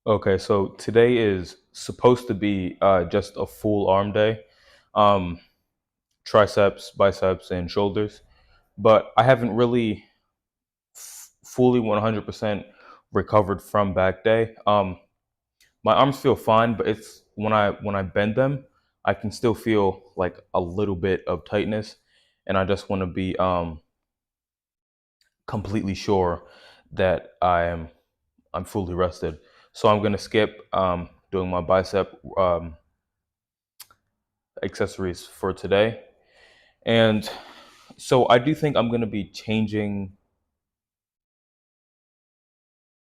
Okay, so today is supposed to be just a full arm day, um, triceps, biceps, and shoulders. But I haven't really fully 100% recovered from back day. My arms feel fine, but it's when I bend them, I can still feel like a little bit of tightness, and I just want to be completely sure that I'm fully rested. So I'm gonna skip doing my bicep accessories for today. And so I do think I'm going to be changing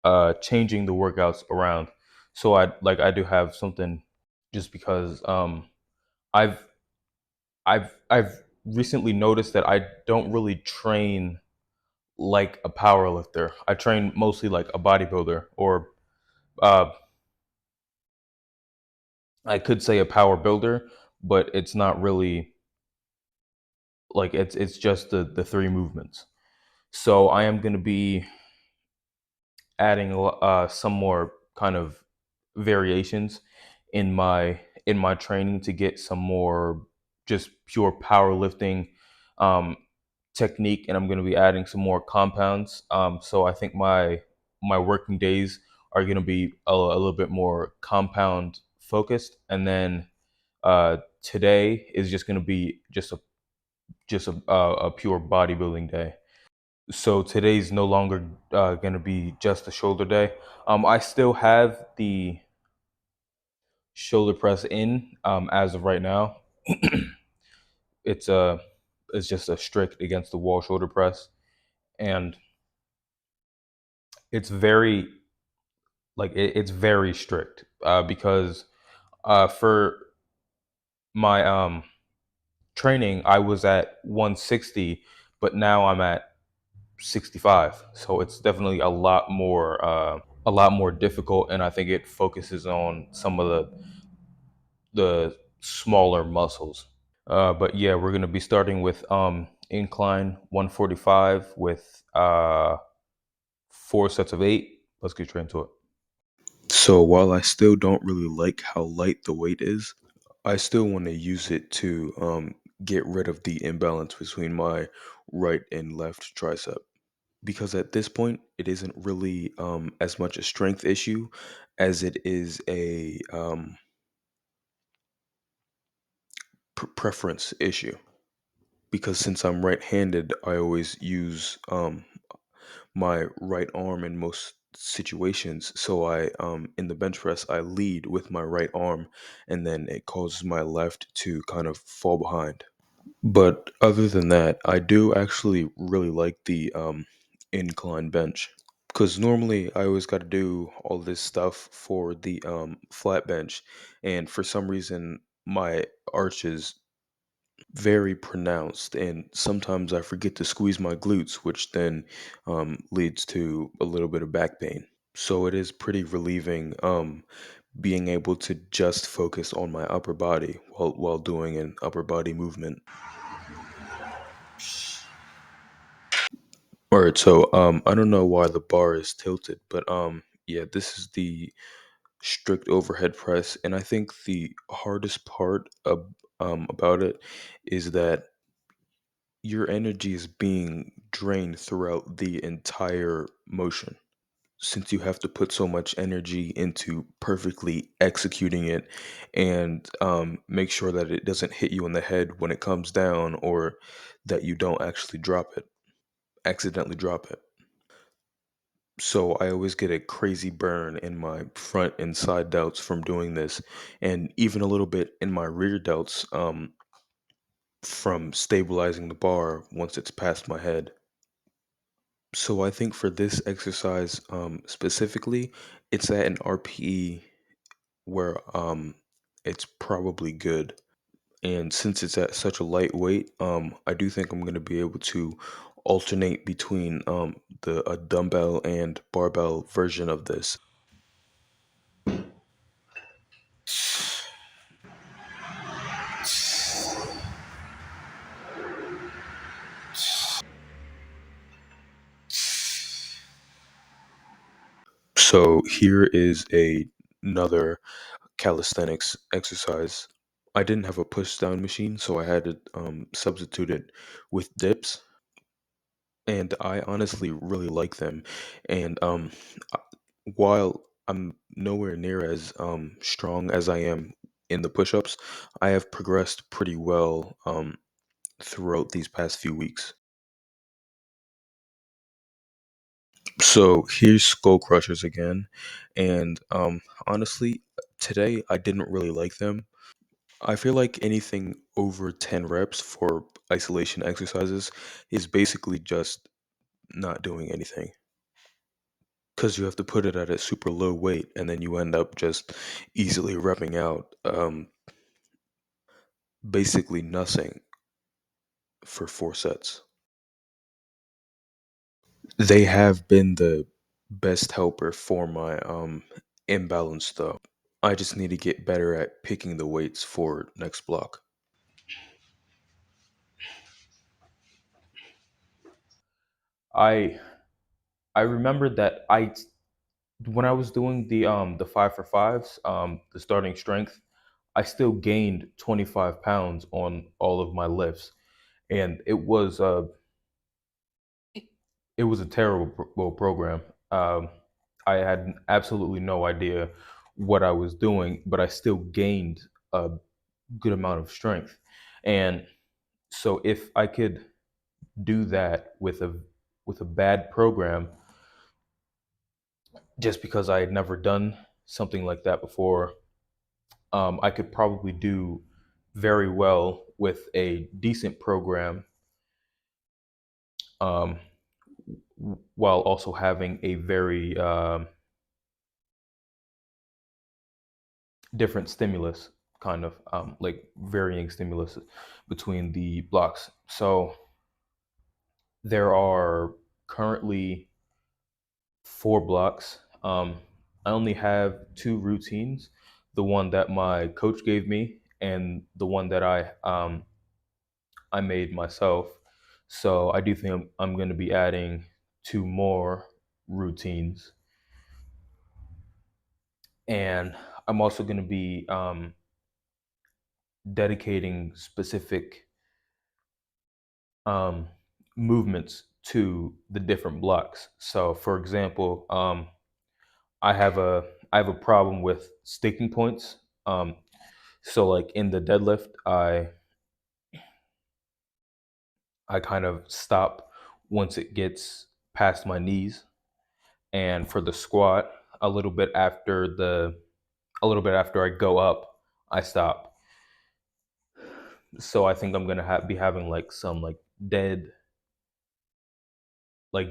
the workouts around. So I do have something just because I've I've recently noticed that I don't really train like a power lifter. I train mostly like a bodybuilder, or uh I could say a power builder, but it's not really like it's just the three movements. So I am going to be adding some more kind of variations in my training to get some more just pure powerlifting um, technique, and I'm going to be adding some more compounds. So I think my working days are going to be a little bit more compound focused, and then today is just going to be a pure bodybuilding day. So today's no longer going to be just a shoulder day. I still have the shoulder press in as of right now. it's a it's just a strict against the wall shoulder press, and it's very it's very strict because for my training I was at 160, but now I'm at 65. So it's definitely a lot more difficult, and I think it focuses on some of the smaller muscles. But yeah, we're gonna be starting with incline 145 with four sets of eight. Let's get straight into it. So while I still don't really like how light the weight is, I still want to use it to get rid of the imbalance between my right and left tricep. Because at this point, it isn't really as much a strength issue as it is a preference issue. Because since I'm right-handed, I always use my right arm in most situations. So I in the bench press I lead with my right arm, and then it causes my left to kind of fall behind. But other than that, I do actually really like the incline bench, because normally I always got to do all this stuff for the flat bench, and for some reason my arch is very pronounced, and sometimes I forget to squeeze my glutes, which then leads to a little bit of back pain. So it is pretty relieving being able to just focus on my upper body while doing an upper body movement. All right, so I don't know why the bar is tilted, but yeah, this is the strict overhead press, and I think the hardest part about it is that your energy is being drained throughout the entire motion, since you have to put so much energy into perfectly executing it, and make sure that it doesn't hit you in the head when it comes down, or that you don't actually accidentally drop it. So I always get a crazy burn in my front and side delts from doing this, and even a little bit in my rear delts from stabilizing the bar once it's past my head. So I think for this exercise specifically, it's at an RPE where it's probably good. And since it's at such a light weight, I do think I'm going to be able to alternate between the a dumbbell and barbell version of this. So here is another calisthenics exercise. I didn't have a push down machine, so I had to substitute it with dips, and I honestly really like them. And uh, while I'm nowhere near as strong as I am in the push ups, I have progressed pretty well throughout these past few weeks. So here's Skull Crushers again, and honestly, today I didn't really like them. I feel like anything over 10 reps for isolation exercises is basically just not doing anything because you have to put it at a super low weight and then you end up just easily repping out basically nothing for 4 sets. They have been the best helper for my imbalance though. I just need to get better at picking the weights for next block. I I remembered that I when I was doing the 5 for 5s, the starting strength, I still gained 25 pounds on all of my lifts, and it was a terrible program. Um, I had absolutely no idea what I was doing, but I still gained a good amount of strength. And so if I could do that with a bad program, just because I had never done something like that before, I could probably do very well with a decent program, um, while also having a very different stimulus, kind of like varying stimulus between the blocks. So there are currently 4 blocks. I only have 2 routines: the one that my coach gave me and the one that I made myself. So I do think I'm going to be adding 2 more routines, and I'm also going to be dedicating specific um, movements to the different blocks. So, for example, I have a problem with sticking points. Um, so, like in the deadlift, I kind of stop once it gets past my knees, and for the squat, a little bit after a little bit after I go up, I stop. So I think I'm gonna be having like some dead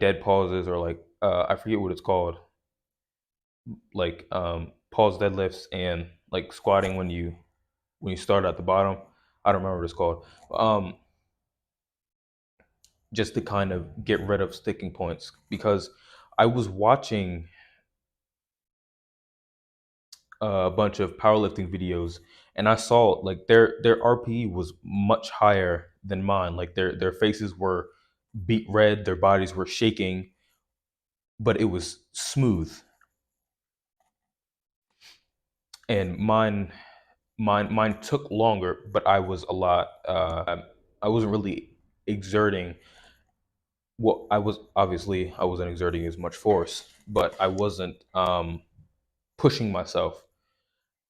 dead pauses, or I forget what it's called, like pause deadlifts and like squatting when you start at the bottom. I don't remember what it's called. Just to kind of get rid of sticking points, because I was watching a bunch of powerlifting videos, and I saw like their RPE was much higher than mine. Like their faces were beat red, their bodies were shaking, but it was smooth. And mine took longer, but I was a lot. I wasn't really exerting. Well, I wasn't exerting as much force, but I wasn't pushing myself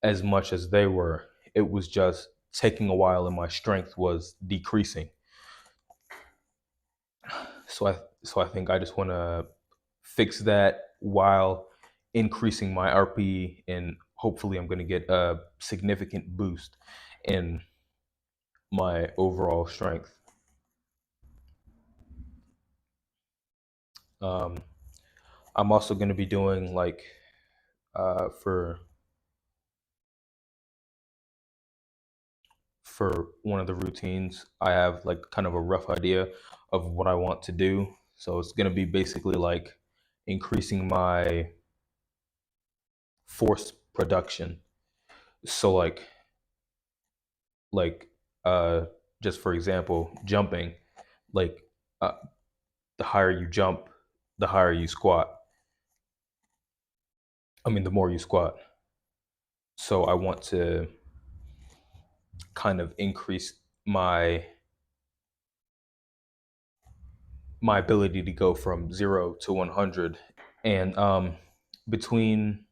as much as they were. It was just taking a while, and my strength was decreasing. So I think I just want to fix that while increasing my RPE, and hopefully I'm going to get a significant boost in my overall strength. Um, I'm also going to be doing like uh, for for one of the routines, I have like kind of a rough idea of what I want to do. So it's going to be basically like increasing my force production. So like uh just for example, jumping, like uh, the higher you jump, the higher you squat. I mean, the more you squat. So I want to kind of increase my ability to go from 0 to 100. And between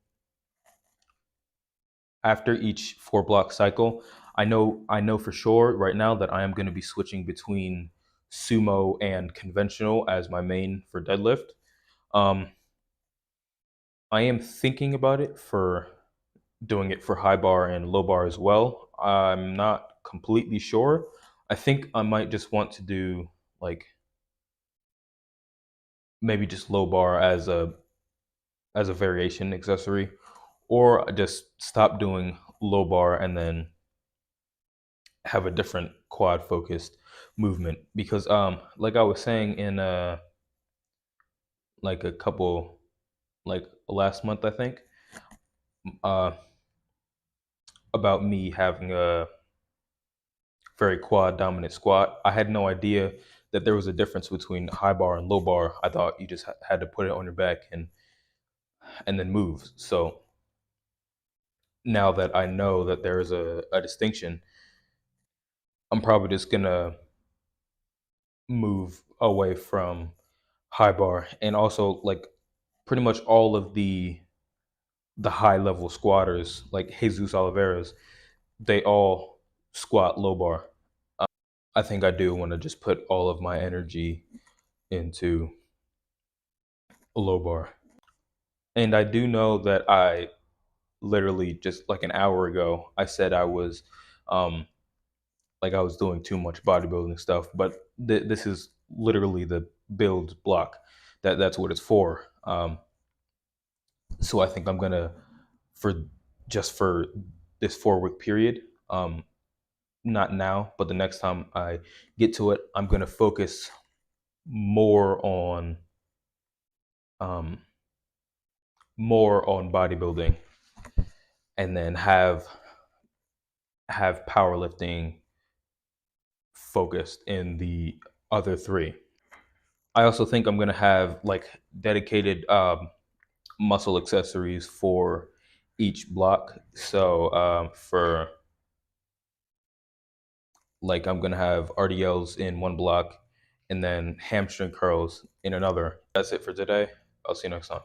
after each 4 block cycle, I know for sure right now that I am going to be switching between sumo and conventional as my main for deadlift. Um, I am thinking about it for doing it for high bar and low bar as well. I'm not completely sure. I think I might just want to do like maybe just low bar as a variation accessory, or just stop doing low bar and then have a different quad focused movement. Because like I was saying in like a couple like last month I think, uh about me having a very quad dominant squat. I had no idea that there was a difference between high bar and low bar. I thought you just had to put it on your back and then move. So now that I know that there is a distinction, I'm probably just gonna move away from high bar. And also like pretty much all of the high level squatters like Jesus Oliveira's, they all squat low bar. I think I do want to just put all of my energy into a low bar. And I do know that I literally just like an hour ago I said I was um like I was doing too much bodybuilding stuff, but this is literally the build block. That's what it's for. So I think I'm gonna for just for this 4 week period, not now, but the next time I get to it, I'm gonna focus more on um, more on bodybuilding, and then have powerlifting focused in the other three. I also think I'm gonna have like dedicated muscle accessories for each block. So for like I'm gonna have RDLs in one block, and then hamstring curls in another. That's it for today. I'll see you next time.